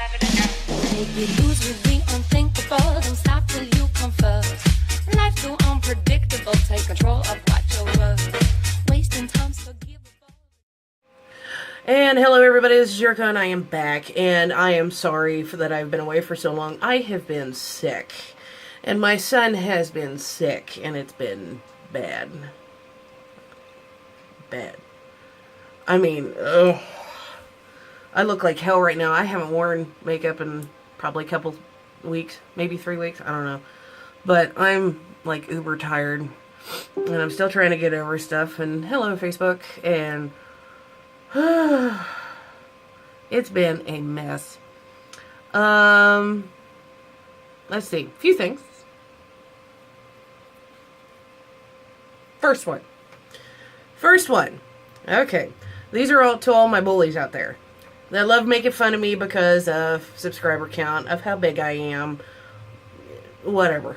Make you lose with the unthinkable. Don't stop till you come first. Life's too unpredictable. Take control of what you're worth. Wasting time's forgivable. And hello everybody, this is Jericho and I am back, and I am sorry for that I've been away for so long. I have been sick, and my son has been sick, and it's been bad. Bad. I mean, ugh. I look like hell right now. I haven't worn makeup in probably a couple weeks, maybe 3 weeks, I don't know. But I'm like uber tired, and I'm still trying to get over stuff, and hello Facebook, and it's been a mess. Let's see. A few things. First one. Okay. These are all to all my bullies out there that love making fun of me because of subscriber count, of how big I am, whatever.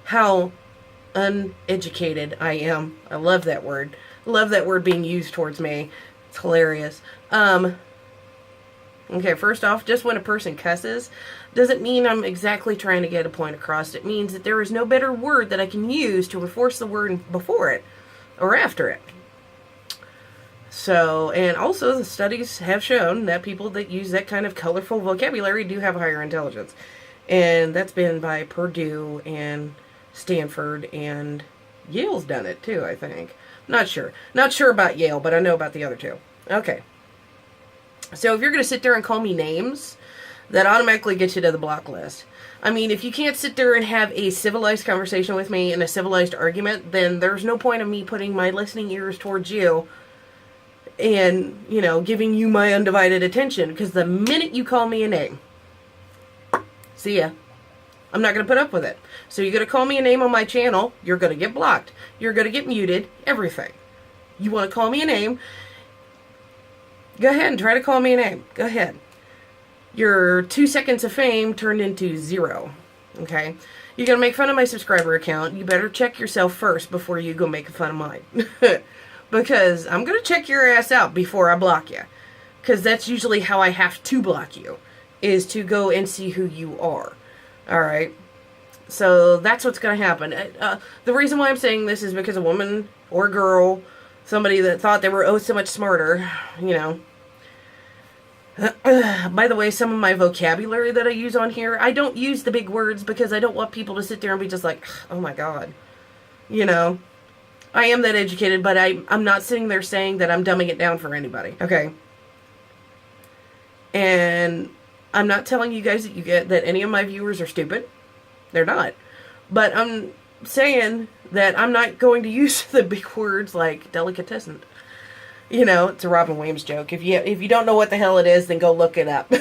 How uneducated I am. I love that word. Love that word being used towards me. It's hilarious. Okay, first off, just when a person cusses doesn't mean I'm exactly trying to get a point across. It means that there is no better word that I can use to enforce the word before it or after it. So, and also the studies have shown that people that use that kind of colorful vocabulary do have higher intelligence. And that's been by Purdue and Stanford, and Yale's done it too, I think. Not sure. Not sure about Yale, but I know about the other two. Okay. So if you're going to sit there and call me names, that automatically gets you to the block list. I mean, if you can't sit there and have a civilized conversation with me in a civilized argument, then there's no point of me putting my listening ears towards you and, you know, giving you my undivided attention. Because the minute you call me a name, see ya. I'm not going to put up with it. So you're going to call me a name on my channel, you're going to get blocked. You're going to get muted, everything. You want to call me a name, go ahead and try to call me a name. Go ahead. Your 2 seconds of fame turned into 0. Okay? You're going to make fun of my subscriber account. You better check yourself first before you go make fun of mine. Because I'm going to check your ass out before I block you. Because that's usually how I have to block you, is to go and see who you are. Alright? So that's what's going to happen. The reason why I'm saying this is because a woman or a girl, somebody that thought they were so much smarter, you know. By the way, some of my vocabulary that I use on here, I don't use the big words because I don't want people to sit there and be just like, oh my god. You know. I am that educated, but I'm not sitting there saying that I'm dumbing it down for anybody. Okay. And I'm not telling you guys that any of my viewers are stupid. They're not. But I'm saying that I'm not going to use the big words like delicatessen. You know, it's a Robin Williams joke. If you don't know what the hell it is, then go look it up.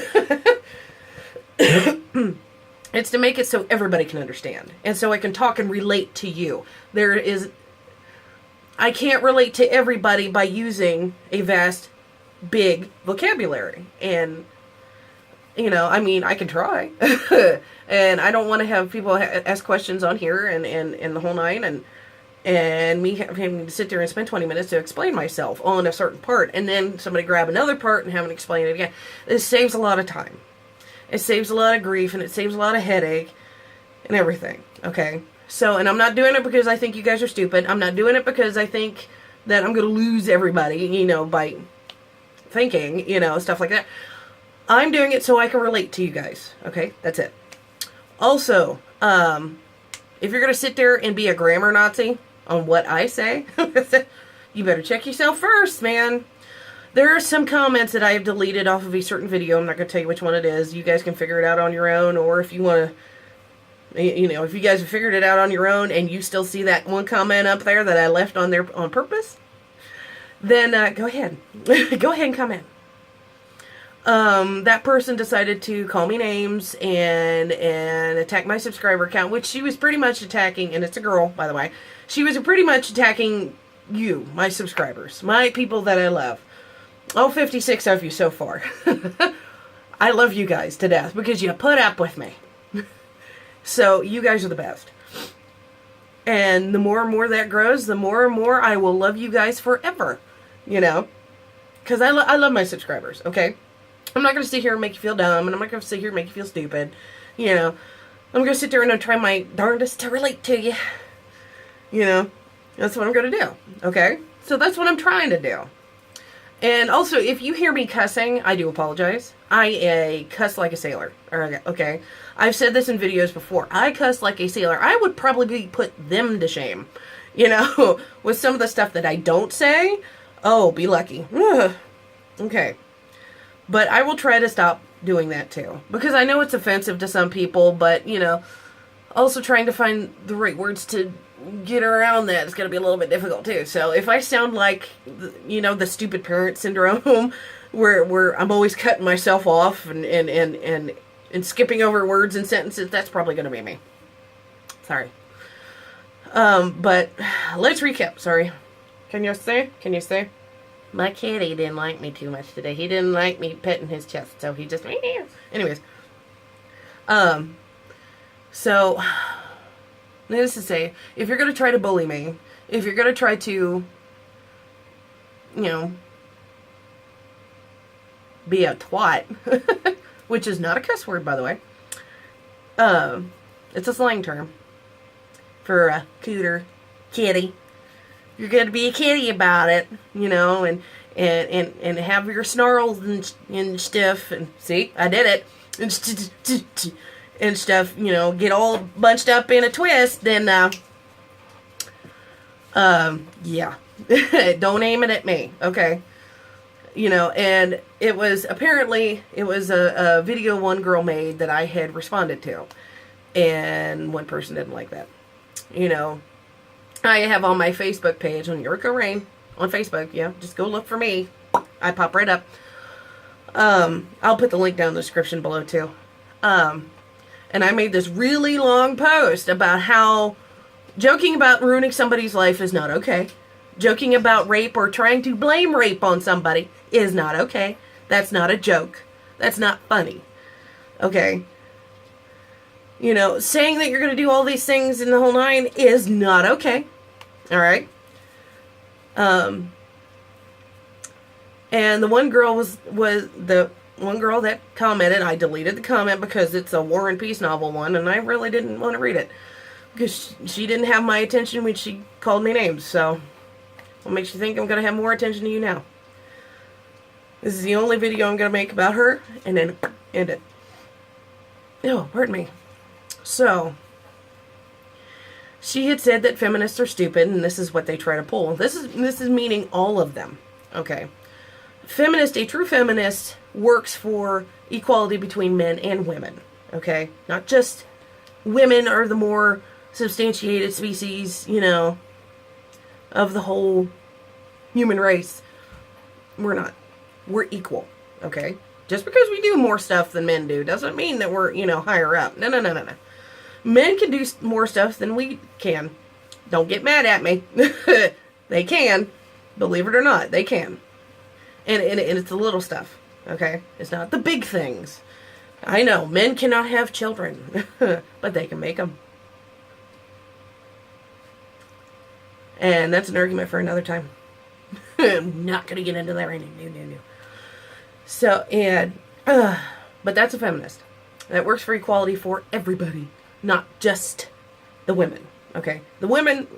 It's to make it so everybody can understand. And so I can talk and relate to you. I can't relate to everybody by using a vast, big vocabulary. And, you know, I mean, I can try. And I don't want to have people ask questions on here and the whole nine. And me having to sit there and spend 20 minutes to explain myself on a certain part. And then somebody grab another part and have them explain it again. This saves a lot of time. It saves a lot of grief, and it saves a lot of headache and everything. Okay? So, and I'm not doing it because I think you guys are stupid. I'm not doing it because I think that I'm going to lose everybody, you know, by thinking, you know, stuff like that. I'm doing it so I can relate to you guys. Okay? That's it. Also, if you're going to sit there and be a grammar Nazi on what I say, you better check yourself first, man. There are some comments that I have deleted off of a certain video. I'm not going to tell you which one it is. You guys can figure it out on your own, or if you want to, you know, if you guys have figured it out on your own and you still see that one comment up there that I left on there on purpose, then go ahead. Go ahead and comment. That person decided to call me names and attack my subscriber count, which she was pretty much attacking, and it's a girl, by the way. She was pretty much attacking you, my subscribers, my people that I love. All 56 of you so far. I love you guys to death because you put up with me. So, you guys are the best. And the more and more that grows, the more and more I will love you guys forever. You know? Because I love my subscribers, okay? I'm not going to sit here and make you feel dumb, and I'm not going to sit here and make you feel stupid. You know, I'm going to sit there and try my darndest to relate to you. You know, that's what I'm going to do. Okay? So that's what I'm trying to do. And also, if you hear me cussing, I do apologize. I cuss like a sailor. Okay? I've said this in videos before. I cuss like a sailor. I would probably put them to shame. You know, with some of the stuff that I don't say. Oh, be lucky. Ugh. Okay. But I will try to stop doing that too. Because I know it's offensive to some people, but, you know, also trying to find the right words to get around that is going to be a little bit difficult too. So if I sound like, you know, the stupid parent syndrome, where I'm always cutting myself off and skipping over words and sentences, that's probably going to be me. Sorry. But let's recap. Sorry. Can you say? My kitty didn't like me too much today. He didn't like me petting his chest, so he just... Anyways. So, needless to say, if you're going to try to bully me, if you're going to try to, you know, be a twat, which is not a cuss word, by the way, it's a slang term for a cooter kitty. You're going to be a kitty about it, you know, and have your snarls and stuff. And see, I did it. And stuff, you know, get all bunched up in a twist. Then, yeah. Don't aim it at me, okay? You know, and it was a video one girl made that I had responded to. And one person didn't like that. You know, I have on my Facebook page, on Yuriko Rain, on Facebook, yeah, just go look for me. I pop right up. I'll put the link down in the description below, too. And I made this really long post about how joking about ruining somebody's life is not okay. Joking about rape or trying to blame rape on somebody is not okay. That's not a joke. That's not funny. Okay? You know, saying that you're going to do all these things in the whole nine is not okay. Alright? And the one girl was the one girl that commented. I deleted the comment because it's a War and Peace novel one, and I really didn't want to read it. Because she didn't have my attention when she called me names, so what makes you think I'm going to have more attention to you now? This is the only video I'm going to make about her, and then end it. Oh, pardon me. So, she had said that feminists are stupid, and this is what they try to pull. This is meaning all of them. Okay. A true feminist works for equality between men and women. Okay? Not just women are the more substantiated species, you know, of the whole human race. We're not. We're equal. Okay? Just because we do more stuff than men do doesn't mean that we're, you know, higher up. No. Men can do more stuff than we can. Don't get mad at me. They can. Believe it or not, they can. And it's the little stuff. Okay? It's not the big things. I know, men cannot have children. But they can make them. And that's an argument for another time. I'm not going to get into that right now. No. So, but that's a feminist. That works for equality for everybody. Not just the women. Okay? The women,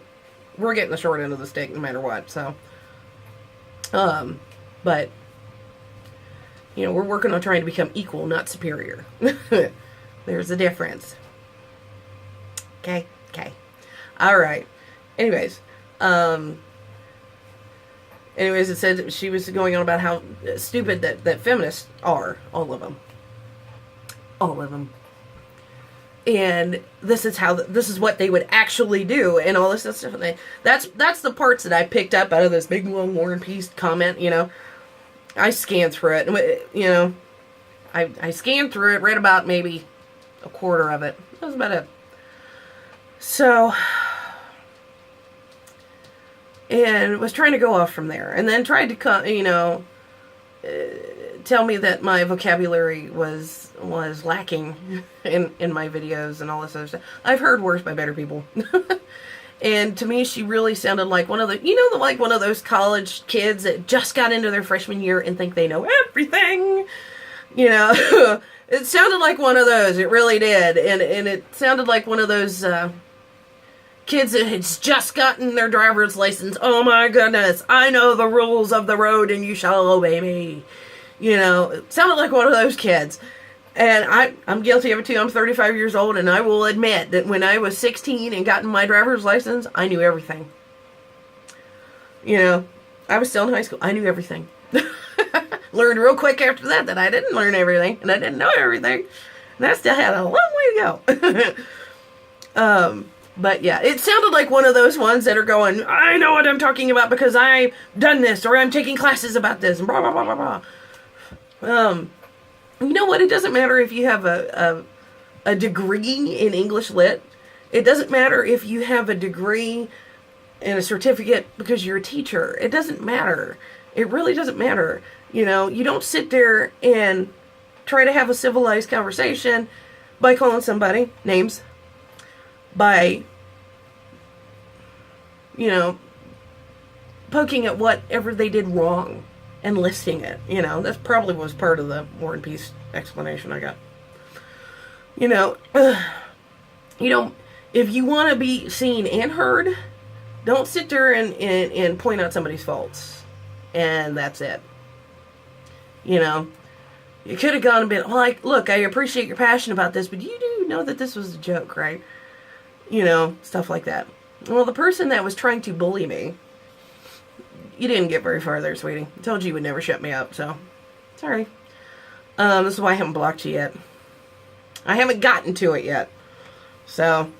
we're getting the short end of the stick no matter what. So, but, you know, we're working on trying to become equal, not superior. There's a difference. Okay? Alright. Anyways, it said she was going on about how stupid that feminists are. All of them. And this is what they would actually do, and all this stuff. And that's the parts that I picked up out of this big long War and Peace comment. You know, I scanned through it, and you know, I scanned through it, read about maybe a quarter of it. That was about it. So, and was trying to go off from there, and then tried to, you know, tell me that my vocabulary was lacking in my videos and all this other stuff. I've heard worse by better people. And to me, she really sounded like one of the, you know, like one of those college kids that just got into their freshman year and think they know everything. You know, it sounded like one of those. It really did. And it sounded like one of those kids that had just gotten their driver's license. Oh my goodness, I know the rules of the road and you shall obey me. You know, it sounded like one of those kids. And I'm guilty of it too. I'm 35 years old, and I will admit that when I was 16 and gotten my driver's license, I knew everything. You know, I was still in high school. I knew everything. Learned real quick after that I didn't learn everything, and I didn't know everything. And I still had a long way to go. But yeah, it sounded like one of those ones that are going, I know what I'm talking about because I've done this, or I'm taking classes about this, and blah, blah, blah, blah, blah. You know what? It doesn't matter if you have a degree in English Lit. It doesn't matter if you have a degree and a certificate because you're a teacher. It doesn't matter. It really doesn't matter. You know, you don't sit there and try to have a civilized conversation by calling somebody names, by, you know, poking at whatever they did wrong and listing it. You know, that's probably was part of the War and Peace explanation I got. You know, if you want to be seen and heard, don't sit there and point out somebody's faults. And that's it. You know, you could have gone a bit like, look, I appreciate your passion about this, but you do know that this was a joke, right? You know, stuff like that. Well, the person that was trying to bully me, you didn't get very far there, sweetie. I told you you would never shut me up, so sorry. This is why I haven't blocked you yet. I haven't gotten to it yet. So,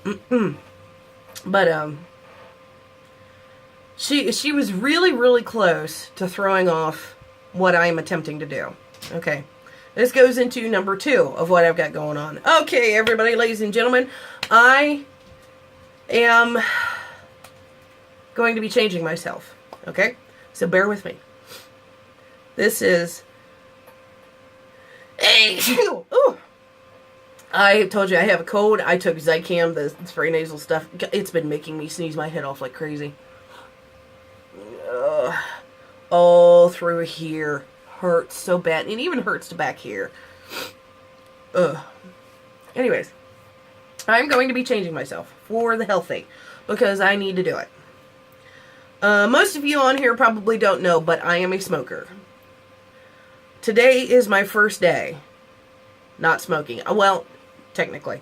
but, she was really, really close to throwing off what I'm attempting to do. Okay. This goes into number 2 of what I've got going on. Okay, everybody, ladies and gentlemen, I am going to be changing myself. Okay? So bear with me. This is ooh. I told you I have a cold. I took Zicam, the spray nasal stuff. It's been making me sneeze my head off like crazy. All through here. Hurts so bad. It even hurts to back here. Anyways. I'm going to be changing myself for the healthy. Because I need to do it. Most of you on here probably don't know, but I am a smoker. Today is my first day not smoking. Well, technically.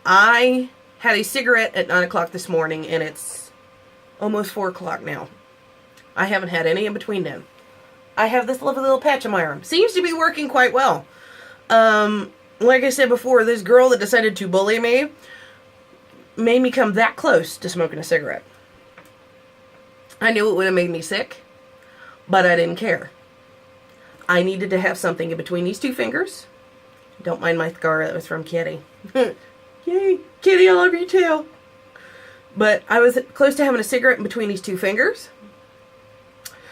I had a cigarette at 9 o'clock this morning, and it's almost 4 o'clock now. I haven't had any in between then. I have this lovely little patch on my arm. Seems to be working quite well. Like I said before, this girl that decided to bully me made me come that close to smoking a cigarette. I knew it would have made me sick, but I didn't care. I needed to have something in between these 2 fingers. Don't mind my scar, that was from Kitty. Yay, Kitty, I love you too. But I was close to having a cigarette in between these 2 fingers.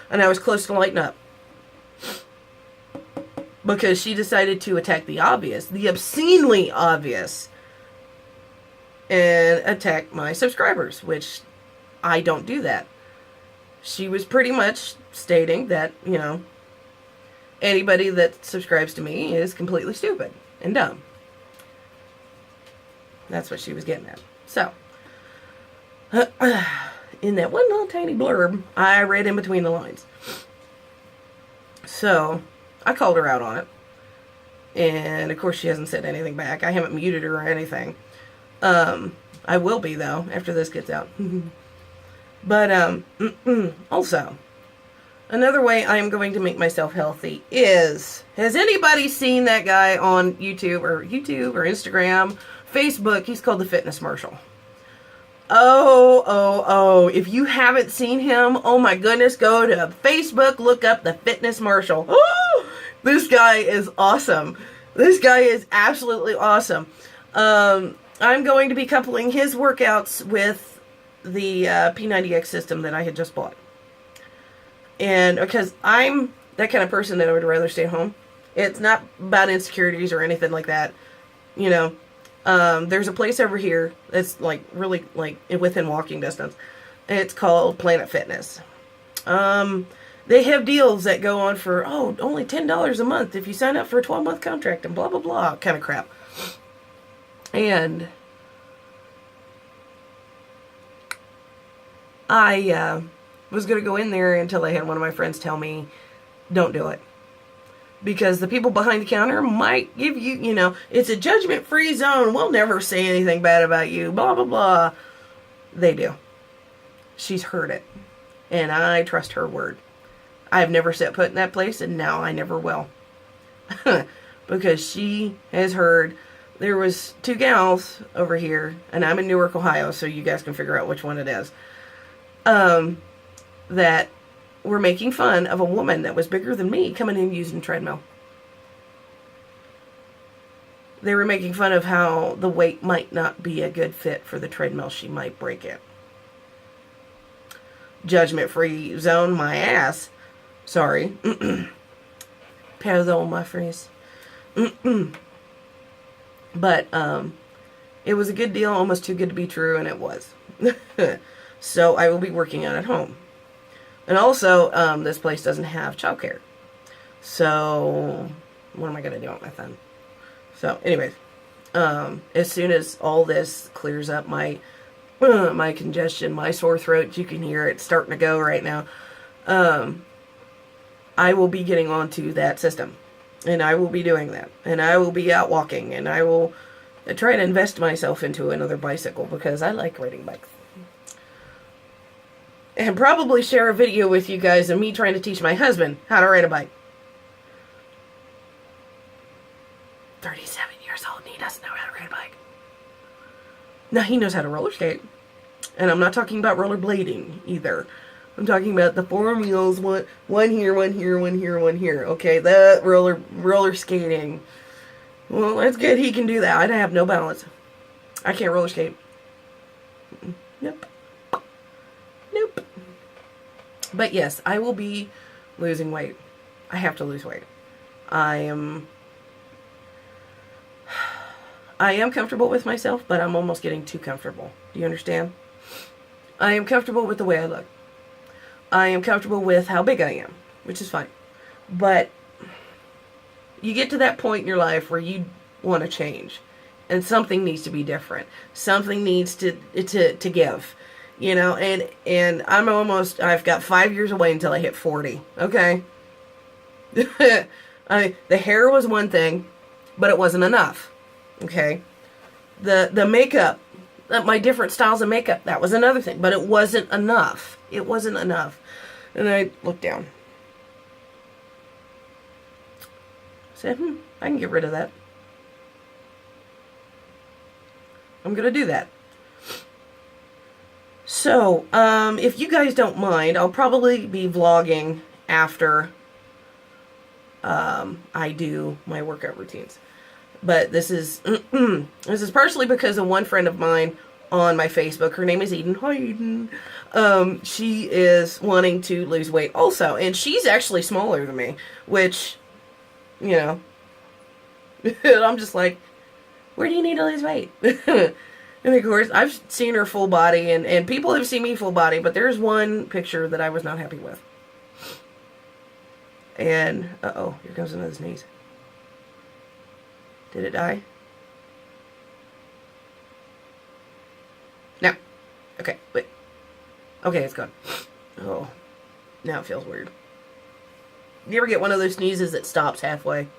And I was close to lighting up. Because she decided to attack the obvious, the obscenely obvious, and attack my subscribers, which I don't do that. She was pretty much stating that, you know, anybody that subscribes to me is completely stupid and dumb. That's what she was getting at. So, in that one little tiny blurb, I read in between the lines. So, I called her out on it. And, of course, she hasn't said anything back. I haven't muted her or anything. I will be, though, after this gets out. But, also, another way I am going to make myself healthy is, has anybody seen that guy on YouTube or Instagram, Facebook? He's called the Fitness Marshal. Oh, if you haven't seen him, oh my goodness, go to Facebook, look up the Fitness Marshal. Oh, this guy is awesome. This guy is absolutely awesome. I'm going to be coupling his workouts with the P90X system that I had just bought. And because I'm that kind of person that I would rather stay home. It's not about insecurities or anything like that. You know, there's a place over here that's like really like within walking distance. It's called Planet Fitness. They have deals that go on for, only $10 a month if you sign up for a 12-month contract and blah, blah, blah, kind of crap. And I was going to go in there until I had one of my friends tell me, don't do it. Because the people behind the counter might give you, it's a judgment-free zone. We'll never say anything bad about you, blah, blah, blah. They do. She's heard it. And I trust her word. I've never set foot in that place, and now I never will. Because she has heard. There was 2 gals over here, and I'm in Newark, Ohio, so you guys can figure out which one it is, that were making fun of a woman that was bigger than me coming in using treadmill. They were making fun of how the weight might not be a good fit for the treadmill. She might break it. Judgment-free zone, my ass. Sorry. Pardon my phrase. But it was a good deal, almost too good to be true, and it was. So I will be working out at home. And also, this place doesn't have childcare. So, what am I going to do with my thumb? So, anyways, as soon as all this clears up, my congestion, my sore throat, you can hear it starting to go right now, I will be getting onto that system. And I will be doing that. And I will be out walking. And I will try to invest myself into another bicycle because I like riding bikes. And probably share a video with you guys of me trying to teach my husband how to ride a bike. 37 years old and he doesn't know how to ride a bike. Now he knows how to roller skate. And I'm not talking about rollerblading either. I'm talking about the 4 wheels, one here, one here, one here, one here. Okay, that roller skating. Well, that's good. He can do that. I have no balance. I can't roller skate. Nope. Nope. But yes, I will be losing weight. I have to lose weight. I am comfortable with myself, but I'm almost getting too comfortable. Do you understand? I am comfortable with the way I look. I am comfortable with how big I am, which is fine. But you get to that point in your life where you want to change. And something needs to be different. Something needs to give. And I've got 5 years away until I hit 40. Okay? The hair was one thing, but it wasn't enough. Okay? The makeup, my different styles of makeup, that was another thing, but it wasn't enough. It wasn't enough. And I looked down. Said, I can get rid of that. I'm going to do that. So, if you guys don't mind, I'll probably be vlogging after I do my workout routines. But this is partially because of one friend of mine on my Facebook. Her name is Eden. Hi, Eden. She is wanting to lose weight also. And she's actually smaller than me, which, I'm just like, where do you need to lose weight? And of course, I've seen her full body, and people have seen me full body, but there's one picture that I was not happy with. And, here comes another sneeze. Did it die? No. Okay, wait. Okay, it's gone. Oh, now it feels weird. You ever get one of those sneezes that stops halfway?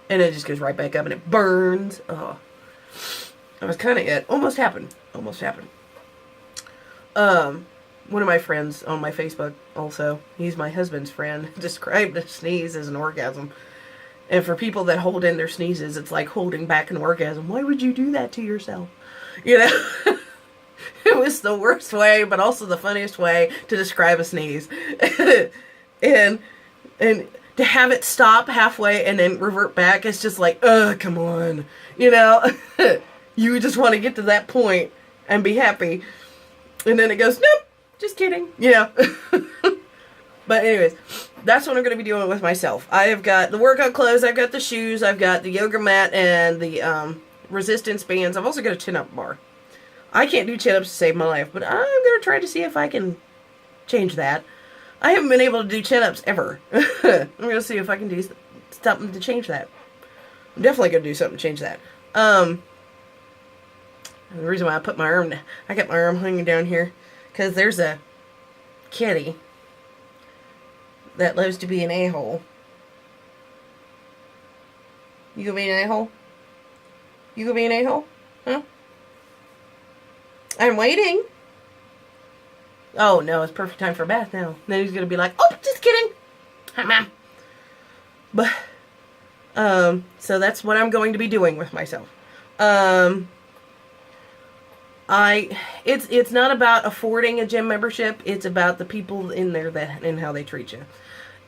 And it just goes right back up and it burns? Oh. That was kind of it. Almost happened. Almost happened. One of my friends on my Facebook also, he's my husband's friend, described a sneeze as an orgasm. And for people that hold in their sneezes, it's like holding back an orgasm. Why would you do that to yourself? It was the worst way, but also the funniest way to describe a sneeze. and to have it stop halfway and then revert back, it's just like, come on. You just want to get to that point and be happy. And then it goes, nope, just kidding. But anyways, that's what I'm going to be doing with myself. I have got the workout clothes, I've got the shoes, I've got the yoga mat and the resistance bands. I've also got a chin-up bar. I can't do chin-ups to save my life, but I'm going to try to see if I can change that. I haven't been able to do chin-ups ever. I'm going to see if I can do something to change that. I'm definitely going to do something to change that. The reason why I got my arm hanging down here, because there's a kitty that loves to be an a-hole. You gonna be an a-hole? You gonna be an a-hole? Huh? I'm waiting. Oh, no, it's perfect time for a bath now. Then he's gonna be like, oh, just kidding. Hi, Mom. But, so that's what I'm going to be doing with myself. It's not about affording a gym membership. It's about the people in there and how they treat you.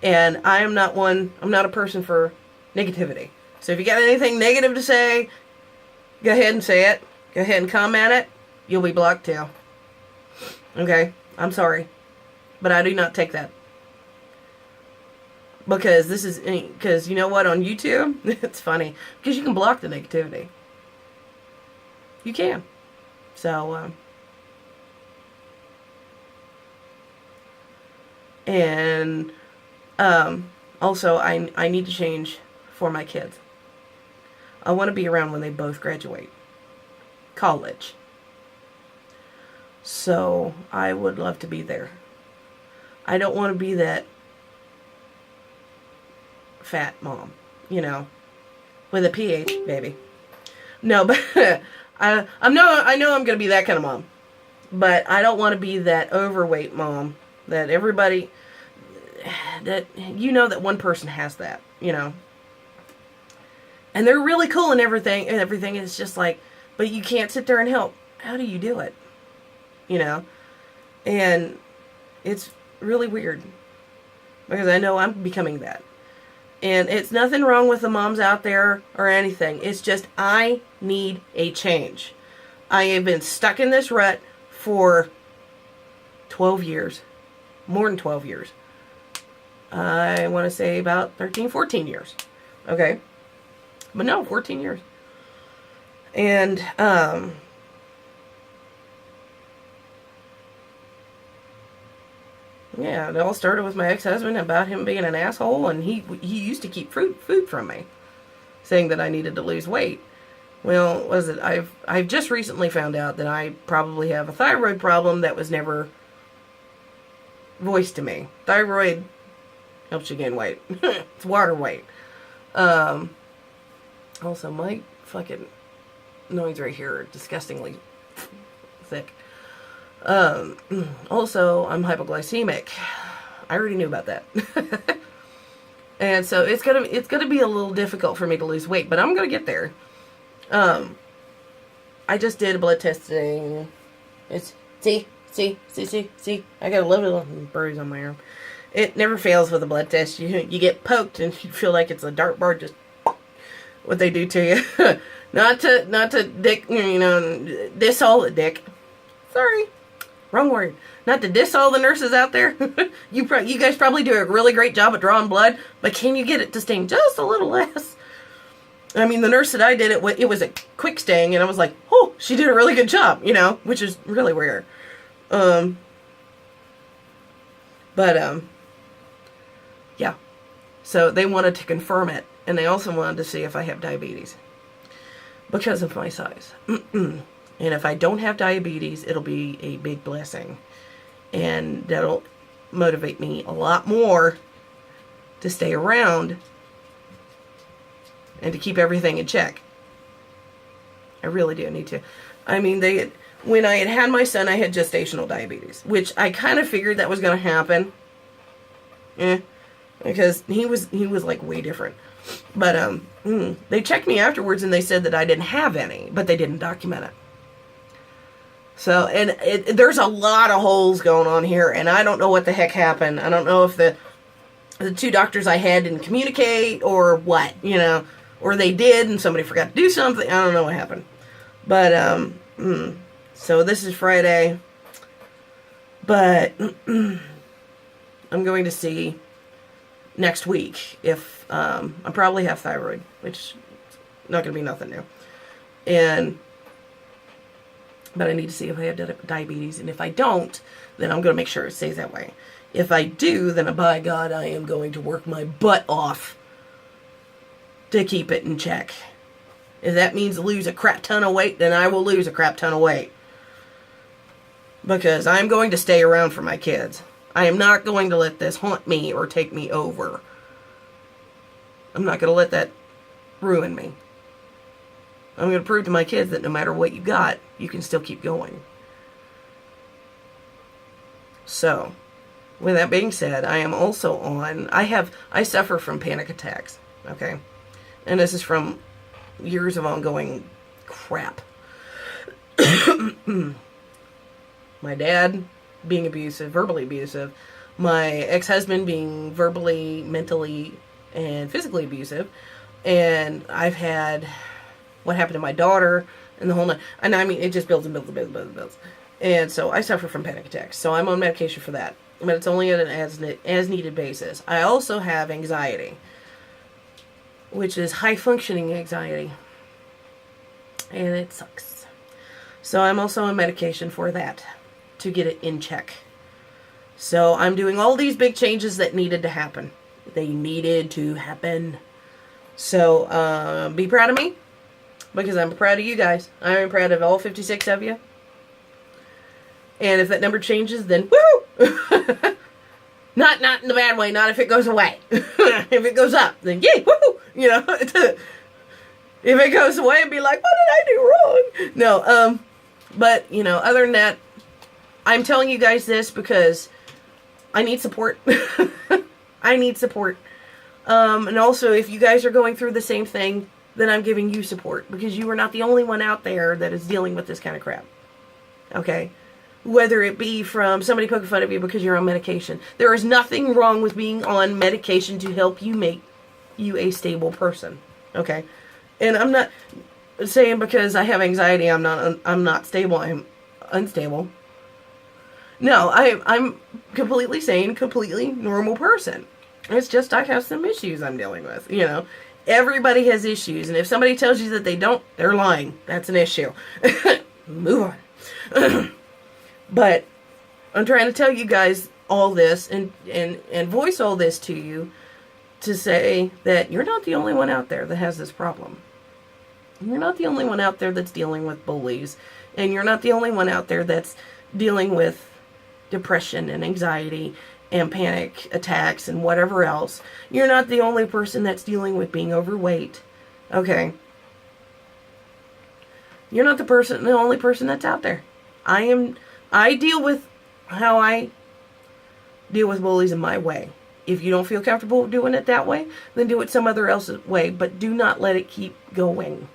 And I'm not a person for negativity. So if you got anything negative to say, go ahead and say it. Go ahead and comment it. You'll be blocked too. Okay? I'm sorry. But I do not take that. Because you know what, on YouTube, it's funny. Because you can block the negativity. You can. So, also, I need to change for my kids. I want to be around when they both graduate college. So, I would love to be there. I don't want to be that fat mom, with a PH, baby. No, but I know I'm going to be that kind of mom. But I don't want to be that overweight mom that everybody, that that one person has that, And they're really cool and everything is just like, but you can't sit there and help. How do you do it? And it's really weird. Because I know I'm becoming that. And it's nothing wrong with the moms out there or anything. It's just I need a change. I have been stuck in this rut for 12 years. More than 12 years. I want to say about 13, 14 years. Okay? But no, 14 years. And, yeah, it all started with my ex-husband about him being an asshole, and he used to keep food from me, saying that I needed to lose weight. Well, I've just recently found out that I probably have a thyroid problem that was never voiced to me. Thyroid helps you gain weight. It's water weight. Also, my fucking noise right here are disgustingly thick. Also, I'm hypoglycemic. I already knew about that. And so it's gonna be a little difficult for me to lose weight, but I'm gonna get there. I just did a blood test today. It's see. I got a little bruise on my arm. It never fails with a blood test. You get poked and you feel like it's a dart bar, just what they do to you. not to dick, diss all the dick. Sorry. Wrong word. Not to diss all the nurses out there. You guys probably do a really great job at drawing blood, but can you get it to sting just a little less? I mean, the nurse that I did it was a quick sting, and I was like, oh, she did a really good job, which is really rare. Yeah. So they wanted to confirm it, and they also wanted to see if I have diabetes because of my size. And if I don't have diabetes, it'll be a big blessing. And that'll motivate me a lot more to stay around and to keep everything in check. I really do need to. I mean, when I had my son, I had gestational diabetes, which I kind of figured that was going to happen. Because he was like way different. But they checked me afterwards and they said that I didn't have any, but they didn't document it. So, and there's a lot of holes going on here, and I don't know what the heck happened. I don't know if the two doctors I had didn't communicate or what, or they did and somebody forgot to do something. I don't know what happened. But, so this is Friday, but I'm going to see next week if, I probably have thyroid, which is not going to be nothing new. But I need to see if I have diabetes, and if I don't, then I'm going to make sure it stays that way. If I do, then by God, I am going to work my butt off to keep it in check. If that means lose a crap ton of weight, then I will lose a crap ton of weight. Because I'm going to stay around for my kids. I am not going to let this haunt me or take me over. I'm not going to let that ruin me. I'm going to prove to my kids that no matter what you got, you can still keep going. So, with that being said, I am also on, I suffer from panic attacks, okay? And this is from years of ongoing crap. My dad being abusive, verbally abusive. My ex-husband being verbally, mentally, and physically abusive. And I've had what happened to my daughter and the whole night. And I mean, it just builds and builds and builds and builds. And so I suffer from panic attacks. So I'm on medication for that. But it's only on an as-needed basis. I also have anxiety, which is high-functioning anxiety. And it sucks. So I'm also on medication for that, to get it in check. So I'm doing all these big changes that needed to happen. They needed to happen. So be proud of me, because I'm proud of you guys. I'm proud of all 56 of you. And if that number changes, then woohoo! Not in the bad way, not if it goes away. If it goes up, then yay, woohoo! You know, if it goes away, and be like, what did I do wrong? No, but, you know, other than that, I'm telling you guys this because I need support. I need support. And also, if you guys are going through the same thing, then I'm giving you support, because you are not the only one out there that is dealing with this kind of crap. Okay? Whether it be from somebody poking fun at you because you're on medication. There is nothing wrong with being on medication to help you make you a stable person. Okay? And I'm not saying because I have anxiety I'm not stable, I'm unstable. No, I'm completely sane, completely normal person. It's just I have some issues I'm dealing with, you know. Everybody has issues, and if somebody tells you that they don't, they're lying. That's an issue. Move on. But I'm trying to tell you guys all this and voice all this to you to say that you're not the only one out there that has this problem. You're not the only one out there that's dealing with bullies, and you're not the only one out there that's dealing with depression and anxiety and panic attacks and whatever else. You're not the only person that's dealing with being overweight. Okay? You're not the only person that's out there. I deal with how I deal with bullies in my way. If you don't feel comfortable doing it that way, then do it some other else's way, but do not let it keep going.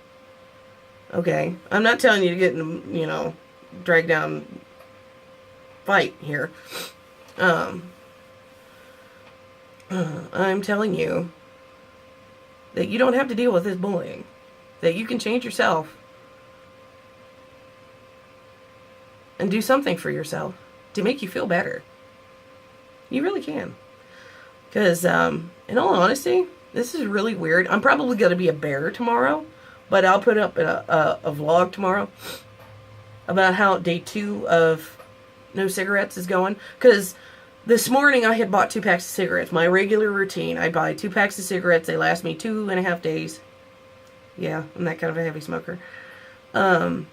Okay? I'm not telling you to get in, you know, drag down fight here. I'm telling you that you don't have to deal with this bullying. That you can change yourself and do something for yourself to make you feel better. You really can. Because, in all honesty, this is really weird. I'm probably going to be a bear tomorrow, but I'll put up a vlog tomorrow about how day 2 of no cigarettes is going. Because this morning I had bought 2 packs of cigarettes. My regular routine, I buy 2 packs of cigarettes. They last me 2.5 days. Yeah, I'm that kind of a heavy smoker. And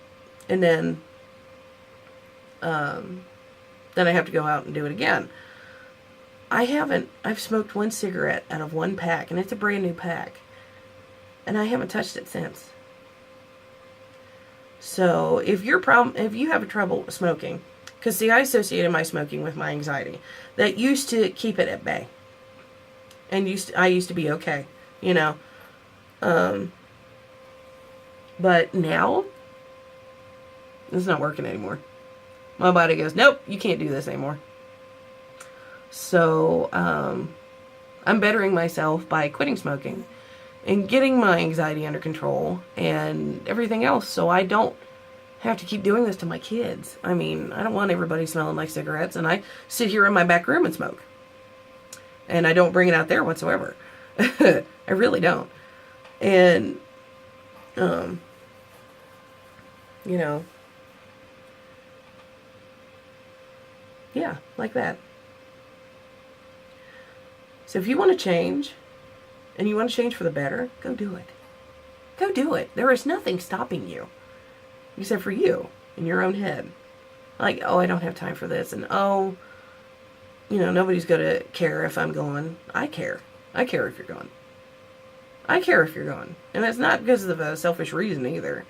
then I have to go out and do it again. I've smoked 1 cigarette out of 1 pack, and it's a brand new pack. And I haven't touched it since. So, if you have trouble smoking, because see, I associated my smoking with my anxiety. That used to keep it at bay. And I used to be okay, you know. But now, it's not working anymore. My body goes, nope, you can't do this anymore. So, I'm bettering myself by quitting smoking and getting my anxiety under control and everything else, so I don't have to keep doing this to my kids. I mean, I don't want everybody smelling like cigarettes, and I sit here in my back room and smoke. And I don't bring it out there whatsoever. I really don't. And, you know, yeah, like that. So if you want to change, and you want to change for the better, go do it. Go do it. There is nothing stopping you, except for you, in your own head. Like, oh, I don't have time for this, and oh, nobody's going to care if I'm gone. I care. I care if you're gone. I care if you're gone. And that's not because of a selfish reason either.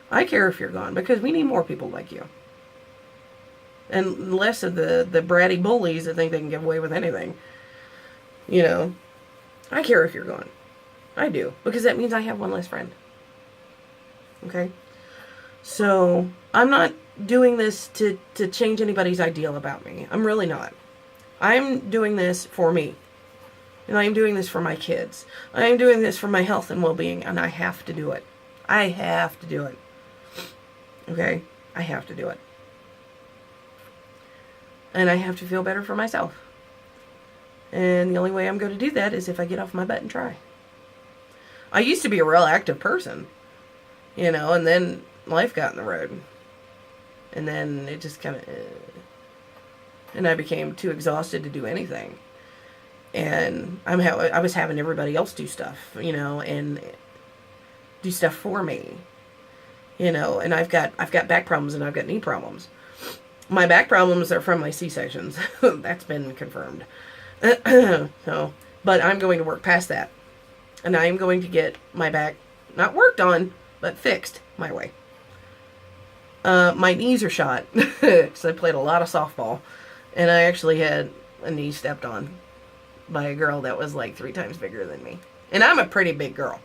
I care if you're gone, because we need more people like you. And less of the bratty bullies that think they can get away with anything. I care if you're gone. I do. Because that means I have one less friend. Okay? So, I'm not doing this to change anybody's ideal about me. I'm really not. I'm doing this for me. And I am doing this for my kids. I am doing this for my health and well-being, and I have to do it. I have to do it. Okay? I have to do it. And I have to feel better for myself. And the only way I'm going to do that is if I get off my butt and try. I used to be a real active person, and then life got in the road. And then it just kind of... and I became too exhausted to do anything. And I was having everybody else do stuff, and do stuff for me. And I've got back problems and I've got knee problems. My back problems are from my C-sections. That's been confirmed. But I'm going to work past that. And I am going to get my back, not worked on, but fixed my way. My knees are shot, because I played a lot of softball. And I actually had a knee stepped on by a girl that was like 3 times bigger than me. And I'm a pretty big girl.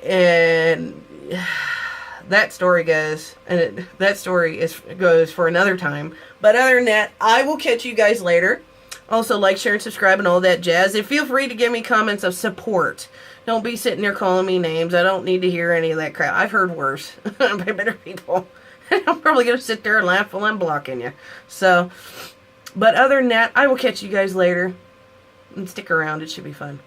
And that story goes, goes for another time. But other than that, I will catch you guys later. Also, like, share, and subscribe, and all that jazz. And feel free to give me comments of support. Don't be sitting there calling me names. I don't need to hear any of that crap. I've heard worse by better people. I'm probably going to sit there and laugh while I'm blocking you. So, but other than that, I will catch you guys later. And stick around. It should be fun.